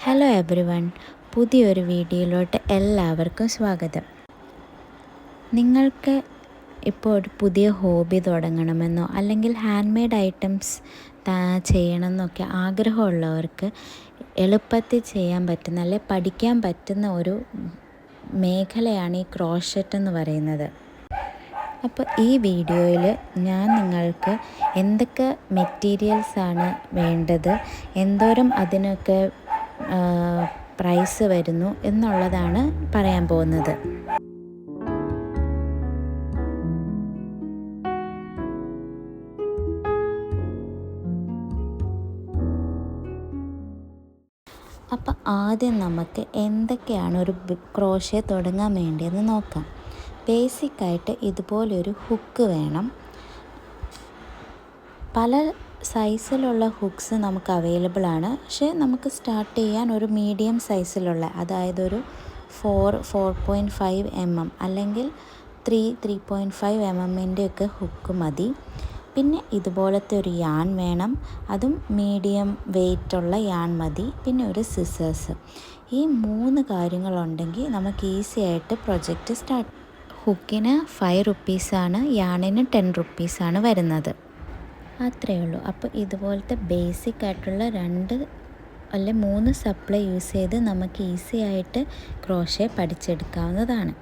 Hello everyone, പുതിയൊരു വീഡിയോയിലോട്ട് എല്ലാവർക്കും സ്വാഗതം. നിങ്ങൾക്ക് ഇപ്പോൾ ഒരു പുതിയ ഹോബി തുടങ്ങണമെന്നോ അല്ലെങ്കിൽ ഹാൻഡ് മെയ്ഡ് ഐറ്റംസ് ചെയ്യണമെന്നൊക്കെ ആഗ്രഹമുള്ളവർക്ക് എളുപ്പത്തിൽ ചെയ്യാൻ പറ്റുന്ന അല്ലെങ്കിൽ പഠിക്കാൻ പറ്റുന്ന ഒരു മേഖലയാണ് ഈ ക്രോഷറ്റ് എന്ന് പറയുന്നത്. അപ്പോൾ ഈ വീഡിയോയിൽ ഞാൻ നിങ്ങൾക്ക് എന്തൊക്കെ മെറ്റീരിയൽസാണ് വേണ്ടത്, എന്തോരം അതിനൊക്കെ പ്രൈസ് വരുന്നു എന്നുള്ളതാണ് പറയാൻ പോകുന്നത്. അപ്പോൾ ആദ്യം നമുക്ക് എന്തൊക്കെയാണ് ഒരു ക്രോഷേ തുടങ്ങാൻ വേണ്ടിയെന്ന് നോക്കാം. ബേസിക്കായിട്ട് ഇതുപോലൊരു ഹുക്ക് വേണം. പല സൈസിലുള്ള ഹുക്സ് നമുക്ക് അവൈലബിൾ ആണ്. പക്ഷേ നമുക്ക് സ്റ്റാർട്ട് ചെയ്യാൻ ഒരു മീഡിയം സൈസിലുള്ള, അതായത് ഒരു 4.5 mm അല്ലെങ്കിൽ 3.5 mm ഒക്കെ ഹുക്ക് മതി. പിന്നെ ഇതുപോലത്തെ ഒരു യാൺ വേണം, അതും മീഡിയം വെയ്റ്റുള്ള യാൺ മതി. പിന്നെ ഒരു സിസേഴ്സ്. ഈ 3 കാര്യങ്ങളുണ്ടെങ്കിൽ നമുക്ക് ഈസി ആയിട്ട് പ്രൊജക്റ്റ് സ്റ്റാർട്ട്. ഹുക്കിന് 5 റുപ്പീസാണ്, യാണിന് 10 റുപ്പീസാണ് വരുന്നത്. അത്രയേ ഉള്ളൂ. അപ്പോൾ ഇതുപോലത്തെ ബേസിക് ആയിട്ടുള്ള 2 അല്ലെങ്കിൽ 3 സപ്ലൈ യൂസ് ചെയ്ത് നമുക്ക് ഈസി ആയിട്ട് ക്രോഷേ പഠിച്ചെടുക്കാവുന്നതാണ്.